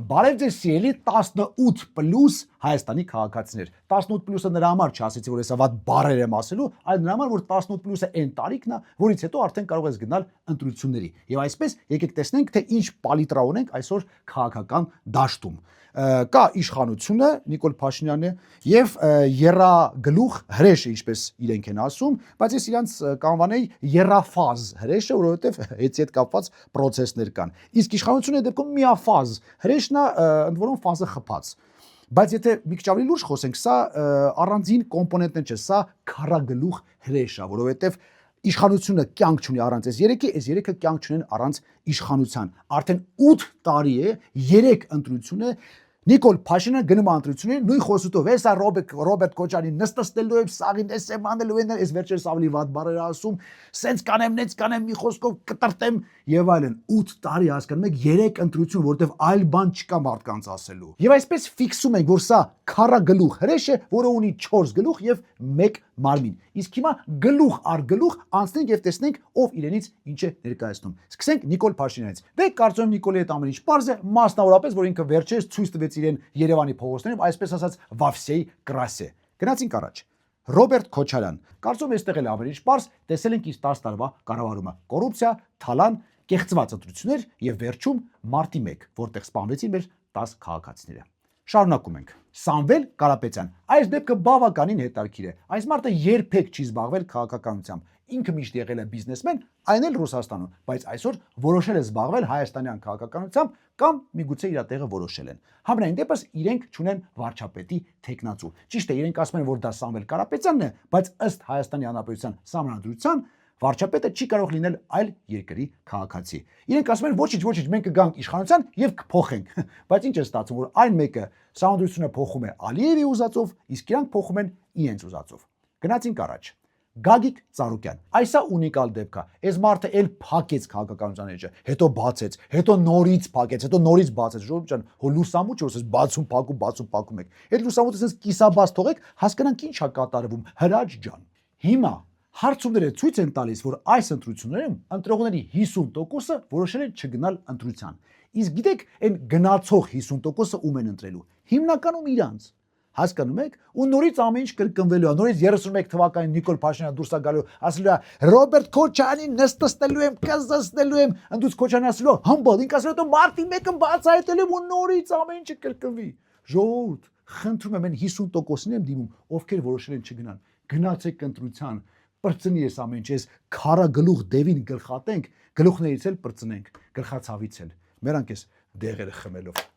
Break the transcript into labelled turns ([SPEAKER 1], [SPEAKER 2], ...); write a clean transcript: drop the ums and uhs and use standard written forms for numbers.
[SPEAKER 1] Բարև ձեզ սիրելի 18+ Հայաստանի քաղաքացիներ։ 18+-ը նրա համար չասեցի, որ հեսա վատ բառեր եմ ասելու, այլ նրա համար, որ 18+-ը այն տարիքն է, որից հետո արդեն կարող ես գնալ ընտրությունների։ Եվ այսպես եկեք տեսնենք, թե ինչ պալիտրա ունենք այսօր քաղաքական դաշտում։ Կա իշխանությունը Նիկոլ Փաշինյանն է եւ երրագլուխ հրեշը, ինչպես իրենք են ասում, բայց ես իրանց կանվանեի երրաֆազ հրեշը, որովհետեւ հետի հետ կապված process-ներ կան։ Իսկ իշխանությունը դեպքում միաֆազ հրեշն է, ընդ որում ֆազը խփած։ Բայց եթե մի քիչ ավելի լուրջ խոսենք, սա առանձին կոմպոնենտներ չէ, սա քարագլուխ հրեշ է, որովհետեւ իշխանությունը կյանք չունի առանց այս երեքի, այս երեքը կյանք չունեն առանց իշխանության։ Արդեն 8 տարի է 3 ընտրություն է Նիկոլ Փաշինյանը գնում է ընտրություններին նույն խոսուտով, հեսա Ռոբերտ Քոչարյանին նստստելու եմ, սաղին էսեմ անելու են, այս վերջերս ավելի վատ բառեր ասում, սենց կանեմ, նենց կանեմ, մի խոսքով կտրտեմ եւ այլն։ 8 տարի հասկանում եք 3 ընտրություն, որտեվ այլ բան չկա մարդկանց ասելու։ Եվ այսպես ֆիքսում ենք, որ սա քարագլուխ հրեշ է, որը ունի 4 գլուխ եւ 1 մարմին։ Իսկ հիմա գլուխ առ գլուխ անցնենք եւ տեսնենք ով իրենից ինչ է ներկայացնում։ Սկսենք Նիկոլ Փաշինյանից։ Դե կարծում եմ Նիկոլի հետ ամեն ինչ պարզ է, մասնավորապես, որ ինքը վերջերս ցույց տվեց իրեն Երևանի փողոցներում, այսպես ասած վավսեի կրասե։ Գնացինք առաջ։ Ռոբերտ Քոչարյան։ Կարծում եմ այստեղ էլ ամեն ինչ պարզ, տեսել ենք իր 10 տարվա կառավարումը։ Կոռուպցիա, թալան, կեղծված ընտրություններ եւ վերջում մարտի 1, որտեղ սպանվեցին մեր 10 քաղաքացիները։ Շարունակում ենք։ Սամվել Կարապետյան։ Այս դեպքը բավականին հետաքրքիր է։ Այս մարդը երբեք չի զբաղվել քաղաքականությամբ։ Ինքը միշտ եղել է բիզնեսմեն, այն էլ Ռուսաստանում, բայց այսօր որոշել է զբաղվել հայաստանյան քաղաքականությամբ կամ միգուցե իր տեղը որոշել են։ Համենայն դեպս իրենք ճունեն վարչապետի տեխնացու։ Ճիշտ է, իրենք ասում են, որ դա Սամվել Կարապետյանն է, բայց ըստ Հայաստանի Հանրապետության Սահմանադրության վարչապետը չի կարող լինել այլ երկրի քաղաքացի։ Իրենք ասում են ոչինչ, մենք կգանք իշխանության եւ կփոխենք։ Բայց ինչ է ստացվում, որ այն մեկը Սահմանադրությունը փոխում է Ալիևի ուզածով, իսկ իրանք փոխում են իրենց ուզածով։ Գնացինք առաջ։ Գագիկ Ծառուկյան։ Այսա ունիկալ դեպք է։ Այս մարդը էլ փակեց քաղաքականության էջը, հետո բացեց, հետո նորից փակեց, հետո նորից բացեց։ Ժողովուրդ ջան, հո լուսամուտ չէ, ասես բացում եք։ Այդ լուսամուտը ասես կիսաբաց թողեք, հասկանանք ինչ է կատարվում, հրաչ ջան։ Հիմա հարցումները ցույց են տալիս, որ այս ընտրություններում ընտրողների 50%-ը որոշել են չգնալ ընտրության։ Իսկ գիտեք, այն գնացող 50%-ը ում են ընտրելու։ Հիմնականում իրանց։ Հասկանում եք, ու նորից ամեն ինչ կրկնվելու է։ Նորից 31 թվականին Նիկոլ Փաշինյանը դուրս է գալու, ասելու է Ռոբերտ Քոչարյանին նստստելու եմ, կզստելու եմ, ընդուց Քոչարյանը ասելու է հմբալ, ինք ասելու է մարտի 1-ը բացահայտել եմ ու նորից ամեն ինչը կրկնվի։ Ժողովուրդ, խնդրում եմ, այն 50%-ին եմ դիմում, ովքեր որոշել են չգնան։ Գնացեք ընտրության, պրծնի ես ամեն ինչ, ես քարագլուխ դևին գլխատենք, գլուխներից էլ պրծնենք, գլխացավից էլ։ Մերանք էս դեղերը խմելով։